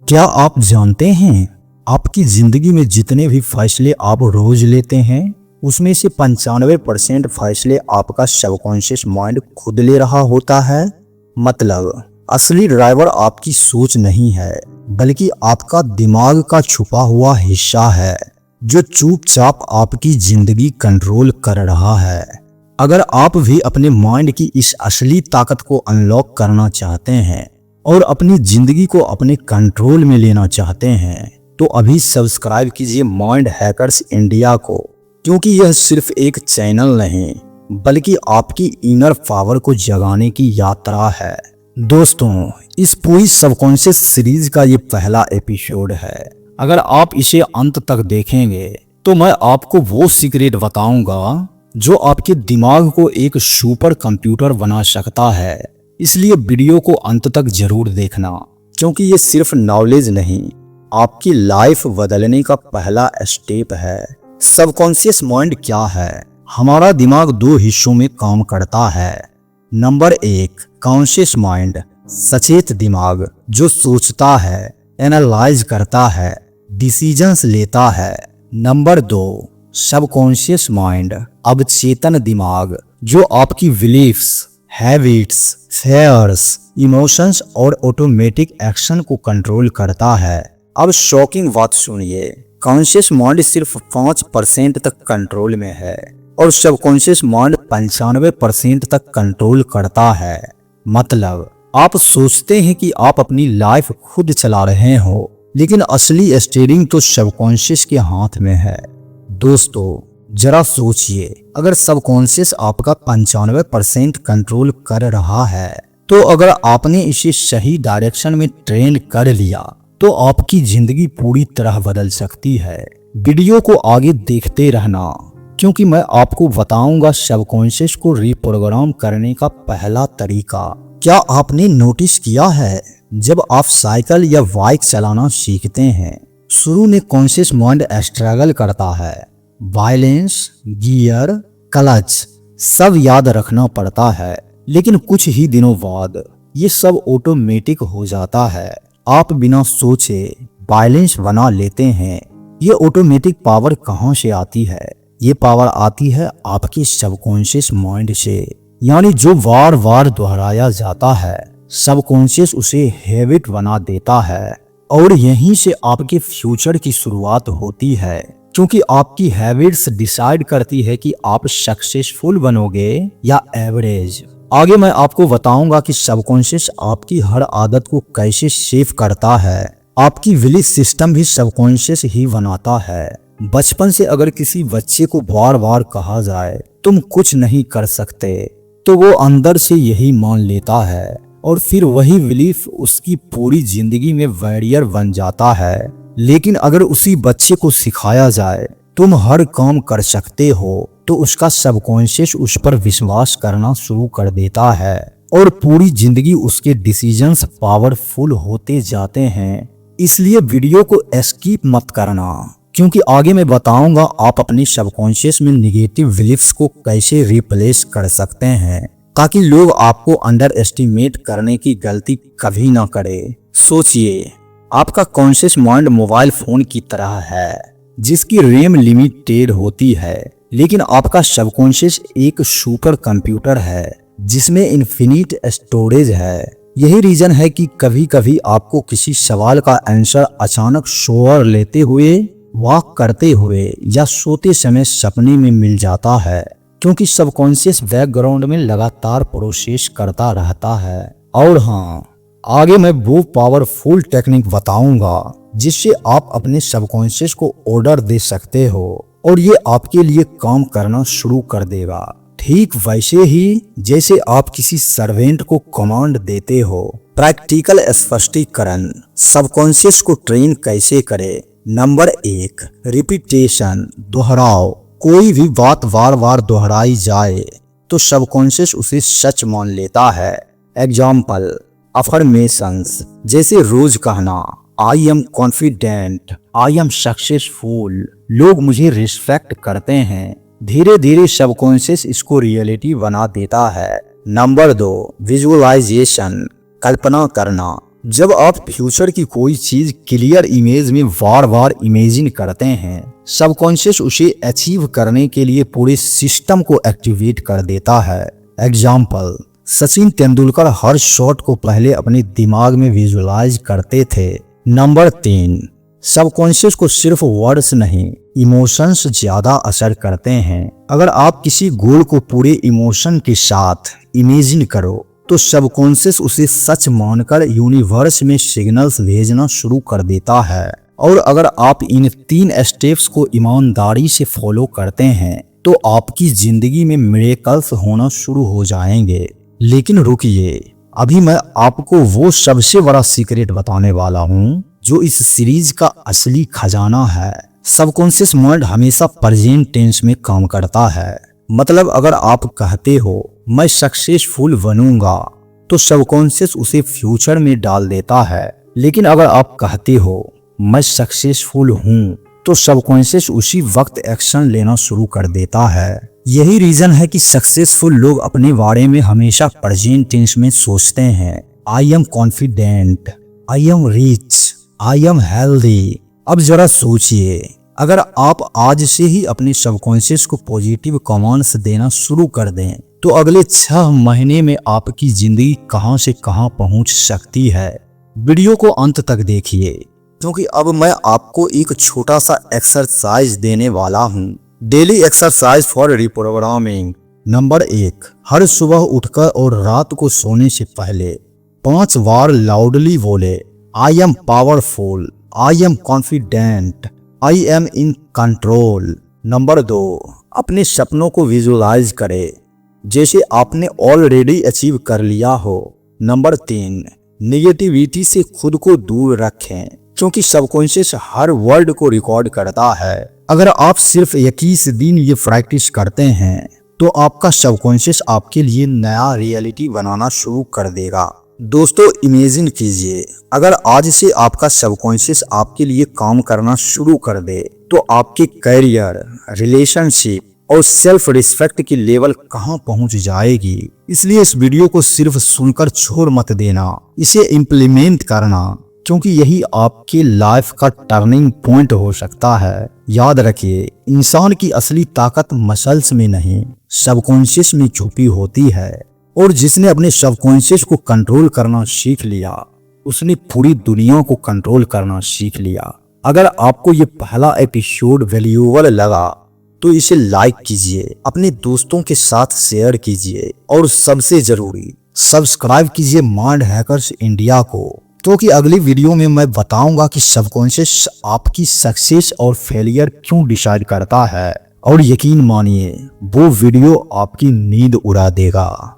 क्या आप जानते हैं आपकी जिंदगी में जितने भी फैसले आप रोज लेते हैं उसमें से 95% फैसले आपका सबकॉन्शियस माइंड खुद ले रहा होता है। मतलब असली ड्राइवर आपकी सोच नहीं है बल्कि आपका दिमाग का छुपा हुआ हिस्सा है जो चुपचाप आपकी जिंदगी कंट्रोल कर रहा है। अगर आप भी अपने माइंड की इस असली ताकत को अनलॉक करना चाहते हैं और अपनी जिंदगी को अपने कंट्रोल में लेना चाहते हैं तो अभी सब्सक्राइब कीजिए माइंड हैकर्स इंडिया को, क्योंकि यह सिर्फ एक चैनल नहीं बल्कि आपकी इनर पावर को जगाने की यात्रा है। दोस्तों, इस पूरी सबकॉन्शियस सीरीज का ये पहला एपिसोड है। अगर आप इसे अंत तक देखेंगे तो मैं आपको वो सीक्रेट बताऊंगा जो आपके दिमाग को एक सुपर कंप्यूटर बना सकता है। इसलिए वीडियो को अंत तक जरूर देखना, क्योंकि ये सिर्फ नॉलेज नहीं, आपकी लाइफ बदलने का पहला स्टेप है। सबकॉन्शियस माइंड क्या है? हमारा दिमाग दो हिस्सों में काम करता है। नंबर 1, कॉन्शियस माइंड, सचेत दिमाग जो सोचता है, एनालाइज करता है, डिसीजंस लेता है। नंबर 2, सबकॉन्शियस माइंड, अवचेतन दिमाग जो आपकी बिलीफ्स, हैबिट्स, फेयर्स, इमोशंस और ऑटोमेटिक एक्शन को कंट्रोल करता है। अब शॉकिंग बात सुनिए, कॉन्शियस माइंड सिर्फ 5% तक कंट्रोल में है और सबकॉन्शियस माइंड 95% तक कंट्रोल करता है। मतलब आप सोचते हैं कि आप अपनी लाइफ खुद चला रहे हो, लेकिन असली स्टीयरिंग तो सबकॉन्शियस के हाथ में है। दोस्तों, जरा सोचिए, अगर सबकॉन्शियस आपका 95% कंट्रोल कर रहा है तो अगर आपने इसे सही डायरेक्शन में ट्रेन कर लिया तो आपकी जिंदगी पूरी तरह बदल सकती है। वीडियो को आगे देखते रहना, क्योंकि मैं आपको बताऊंगा सबकॉन्शियस को रिप्रोग्राम करने का पहला तरीका। क्या आपने नोटिस किया है, जब आप साइकिल या बाइक चलाना सीखते हैं, शुरू में कॉन्शियस माइंड स्ट्रगल करता है। बैलेंस, गियर, क्लच सब याद रखना पड़ता है, लेकिन कुछ ही दिनों बाद ये सब ऑटोमेटिक हो जाता है। आप बिना सोचे बैलेंस बना लेते हैं। ये ऑटोमेटिक पावर कहाँ से आती है? ये पावर आती है आपके सबकॉन्शियस माइंड से, यानी जो बार बार दोहराया जाता है सबकॉन्शियस उसे हैबिट बना देता है और यहीं से आपके फ्यूचर की शुरुआत होती है, क्योंकि आपकी हैबिट्स डिसाइड करती है कि आप सक्सेसफुल बनोगे या एवरेज। आगे मैं आपको बताऊंगा कि सबकॉन्शियस आपकी हर आदत को कैसे सेव करता है। आपकी बिलीफ सिस्टम भी सबकॉन्शियस ही बनाता है। बचपन से अगर किसी बच्चे को बार बार कहा जाए तुम कुछ नहीं कर सकते तो वो अंदर से यही मान लेता है और फिर वही बिलीफ उसकी पूरी जिंदगी में बैरियर बन जाता है। लेकिन अगर उसी बच्चे को सिखाया जाए तुम हर काम कर सकते हो तो उसका सबकॉन्शियस उस पर विश्वास करना शुरू कर देता है और पूरी जिंदगी उसके डिसीजंस पावरफुल होते जाते हैं। इसलिए वीडियो को स्किप मत करना, क्योंकि आगे मैं बताऊंगा आप अपनी सबकॉन्शियस में निगेटिव बिलीफ्स को कैसे रिप्लेस कर सकते हैं, ताकि लोग आपको अंडर एस्टिमेट करने की गलती कभी ना करे। सोचिए, आपका कॉन्शियस माइंड मोबाइल फोन की तरह है जिसकी रैम लिमिटेड होती है, लेकिन आपका सबकॉन्शियस एक सुपर कंप्यूटर है जिसमें इन्फिनिट स्टोरेज है। यही रीजन है कि कभी कभी आपको किसी सवाल का आंसर अचानक शोर लेते हुए, वॉक करते हुए या सोते समय सपने में मिल जाता है, क्योंकि सबकॉन्शियस बैकग्राउंड में लगातार प्रोसेस करता रहता है। और हाँ, आगे मैं वो पावरफुल टेक्निक बताऊंगा जिससे आप अपने सबकॉन्शियस को ऑर्डर दे सकते हो और ये आपके लिए काम करना शुरू कर देगा, ठीक वैसे ही जैसे आप किसी सर्वेंट को कमांड देते हो। प्रैक्टिकल स्पष्टीकरण, सबकॉन्शियस को ट्रेन कैसे करें। नंबर 1, रिपीटेशन, दोहराओ। कोई भी बात बार बार दोहराई जाए तो सबकॉन्शियस उसे सच मान लेता है। एग्जाम्पल, अफर्मेशंस, जैसे रोज कहना I am confident, I am successful, लोग मुझे रिस्पेक्ट करते हैं। धीरे धीरे सबकॉन्शियस इसको रियलिटी बना देता है। नंबर 2, विजुअलाइजेशन, कल्पना करना। जब आप फ्यूचर की कोई चीज क्लियर इमेज में बार बार इमेजिन करते हैं, सबकॉन्शियस उसे अचीव करने के लिए पूरे सिस्टम को एक्टिवेट कर देता है। एग्जाम्पल, सचिन तेंदुलकर हर शॉट को पहले अपने दिमाग में विजुअलाइज करते थे। नंबर 3, सबकॉन्शियस को सिर्फ वर्ड्स नहीं, इमोशंस ज्यादा असर करते हैं। अगर आप किसी गोल को पूरे इमोशन के साथ इमेजिन करो तो सबकॉन्शियस उसे सच मानकर यूनिवर्स में सिग्नल्स भेजना शुरू कर देता है। और अगर आप इन 3 स्टेप्स को ईमानदारी से फॉलो करते हैं तो आपकी जिंदगी में मिरेकल्स होना शुरू हो जाएंगे। लेकिन रुकिए, अभी मैं आपको वो सबसे बड़ा सीक्रेट बताने वाला हूँ जो इस सीरीज का असली खजाना है। सबकॉन्शियस माइंड हमेशा प्रेजेंट टेंस में काम करता है। मतलब अगर आप कहते हो मैं सक्सेसफुल बनूंगा तो सबकॉन्शियस उसे फ्यूचर में डाल देता है। लेकिन अगर आप कहते हो मैं सक्सेसफुल हूँ तो सबकॉन्शियस उसी वक्त एक्शन लेना शुरू कर देता है। यही रीजन है कि सक्सेसफुल लोग अपने बारे में हमेशा प्रेजेंट टेंस में सोचते हैं। I am confident, I am rich, I am healthy. अब जरा सोचिए, अगर आप आज से ही अपने सबकॉन्शियस को पॉजिटिव कमांड्स देना शुरू कर दें तो अगले 6 महीने में आपकी जिंदगी कहां से कहां पहुंच सकती है। वीडियो को अंत तक देखिए क्योंकि अब मैं आपको एक छोटा सा एक्सरसाइज देने वाला हूं। Daily exercise for reprogramming. Number 1, हर सुबह उठकर और रात को सोने से पहले 5 बार लाउडली बोले I am powerful, I am confident, I am in control. Number 2, अपने सपनों को विजुअलाइज करें जैसे आपने ऑलरेडी अचीव कर लिया हो। नंबर 3, नेगेटिविटी से खुद को दूर रखें क्योंकि सबकॉन्शियस हर वर्ड को रिकॉर्ड करता है। अगर आप सिर्फ 21 दिन ये प्रैक्टिस करते हैं तो आपका सबकॉन्शियस आपके लिए नया रियलिटी बनाना शुरू कर देगा। दोस्तों, इमेजिन कीजिए अगर आज से आपका सबकॉन्शियस आपके लिए काम करना शुरू कर दे तो आपके करियर, रिलेशनशिप और सेल्फ रिस्पेक्ट की लेवल कहां पहुंच जाएगी। इसलिए इस वीडियो को सिर्फ सुनकर छोड़ मत देना, इसे इम्प्लीमेंट करना क्योंकि यही आपके लाइफ का टर्निंग पॉइंट हो सकता है। याद रखिए, इंसान की असली ताकत मसल्स में नहीं, सबकॉन्शियस में छुपी होती है। और जिसने अपने सबकॉन्शियस को कंट्रोल करना सीख लिया उसने पूरी दुनिया को कंट्रोल करना सीख लिया। अगर आपको ये पहला एपिसोड वैल्यूएबल लगा तो इसे लाइक कीजिए, अपने दोस्तों के साथ शेयर कीजिए और सबसे जरूरी सब्सक्राइब कीजिए माइंड हैकर्स इंडिया को, क्योंकि अगली वीडियो में मैं बताऊंगा कि सबकॉन्शियस आपकी सक्सेस और फेलियर क्यों डिसाइड करता है। और यकीन मानिए वो वीडियो आपकी नींद उड़ा देगा।